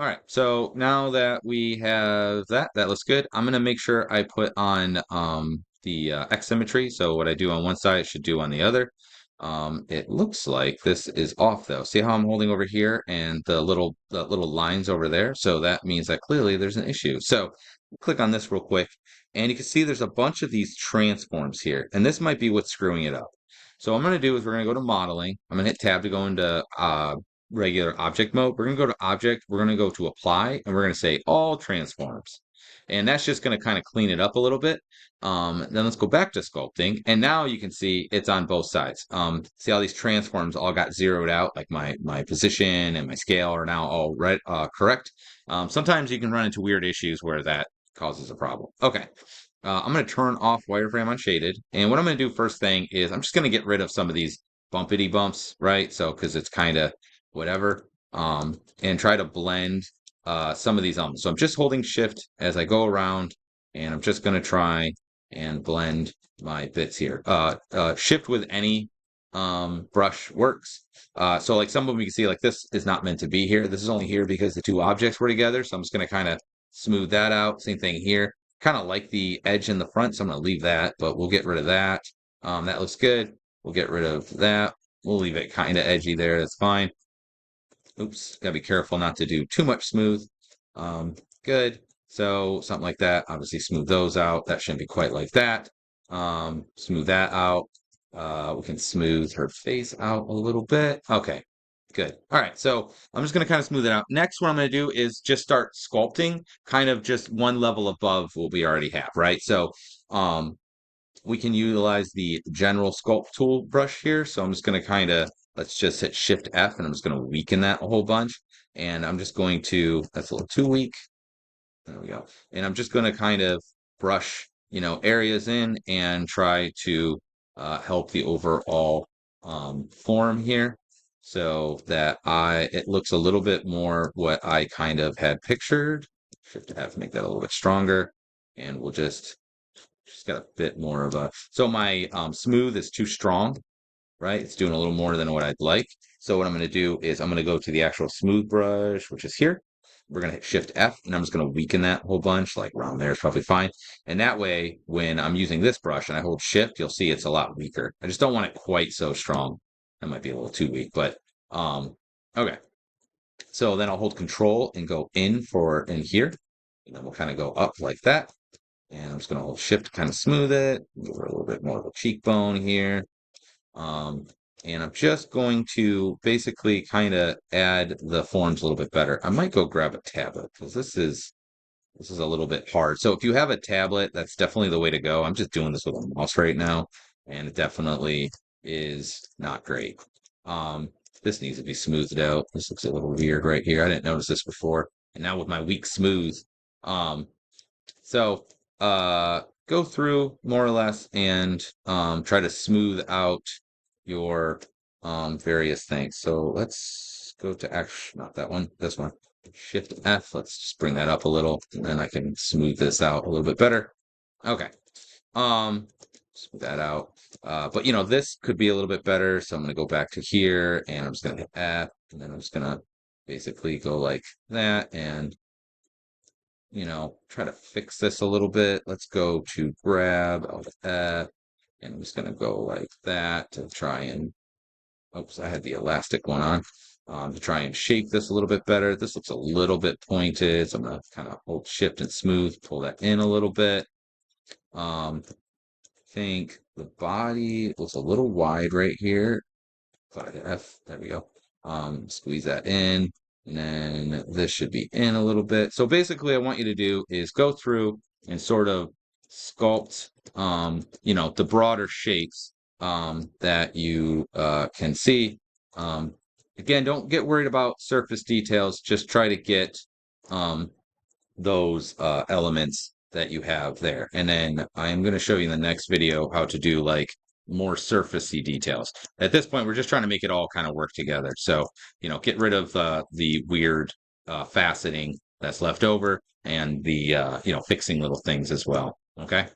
All right, so now that we have that, that looks good. I'm gonna make sure I put on the X symmetry. So what I do on one side, I should do on the other. It looks like this is off though. See how I'm holding over here and the little lines over there? So that means that clearly there's an issue. So click on this real quick, and you can see there's a bunch of these transforms here, and this might be what's screwing it up. So what I'm gonna do is we're gonna go to modeling. I'm gonna hit tab to go into regular object mode. We're going to go to object, we're going to go to apply, and we're going to say all transforms. And that's just going to kind of clean it up a little bit. Then let's go back to sculpting. And now you can see it's on both sides. See how these transforms all got zeroed out, like my position and my scale are now all right, correct. Sometimes you can run into weird issues where that causes a problem. Okay. I'm going to turn off wireframe unshaded. And what I'm going to do first thing is I'm just going to get rid of some of these bumpity bumps, right? So, because it's kind of whatever, and try to blend some of these elements. So I'm just holding shift as I go around, and I'm just going to try and blend my bits here. Shift with any brush works. So like some of them you can see like this is not meant to be here. This is only here because the two objects were together. So I'm just going to kind of smooth that out. Same thing here. Kind of like the edge in the front, so I'm going to leave that, but we'll get rid of that. That looks good. We'll get rid of that. We'll leave it kind of edgy there. That's fine. Oops, gotta be careful not to do too much smooth. Good. So something like that. Obviously smooth those out. That shouldn't be quite like that. Smooth that out. We can smooth her face out a little bit. Okay, good. All right, so I'm just gonna kind of smooth it out. Next, what I'm gonna do is just start sculpting, kind of just one level above what we already have, right? So we can utilize the general sculpt tool brush here. So I'm just gonna kind of let's just hit Shift F and I'm just going to weaken that a whole bunch. And I'm just going to, that's a little too weak. There we go. And I'm just going to kind of brush, areas in and try to help the overall form here so that it looks a little bit more what I kind of had pictured. Shift F, make that a little bit stronger. And we'll just got a bit more of a, so my smooth is too strong, right? It's doing a little more than what I'd like. So what I'm going to do is I'm going to go to the actual smooth brush, which is here. We're going to hit Shift F, and I'm just going to weaken that whole bunch, like around there is probably fine. And that way, when I'm using this brush and I hold Shift, you'll see it's a lot weaker. I just don't want it quite so strong. That might be a little too weak, but okay. So then I'll hold Control and go in here, and then we'll kind of go up like that. And I'm just going to hold Shift to kind of smooth it, give her a little bit more of a cheekbone here. And I'm just going to basically kind of add the forms a little bit better. I might go grab a tablet because this is a little bit hard. So if you have a tablet, that's definitely the way to go. I'm just doing this with a mouse right now, and it definitely is not great. This needs to be smoothed out. This looks a little weird right here. I didn't notice this before. And now with my weak smooth, so go through more or less and try to smooth out your various things. So let's go to not that one, this one. Shift F, let's just bring that up a little, and then I can smooth this out a little bit better. Okay. Smooth that out. But this could be a little bit better. So I'm gonna go back to here and I'm just gonna hit F, and then I'm just gonna basically go like that and try to fix this a little bit. Let's go to grab out of F, and I'm just gonna go like that to try and, oops, I had the elastic one on, to try and shape this a little bit better. This looks a little bit pointed, so I'm gonna kind of hold Shift and smooth, pull that in a little bit. I think the body looks a little wide right here. F, there we go. Squeeze that in. And then this should be in a little bit. So basically, I want you to do is go through and sort of sculpt, the broader shapes that you can see. Again, don't get worried about surface details. Just try to get those elements that you have there. And then I'm going to show you in the next video how to do like more surfacey details. At this point, we're just trying to make it all kind of work together. So, get rid of the weird faceting that's left over and the, fixing little things as well. Okay.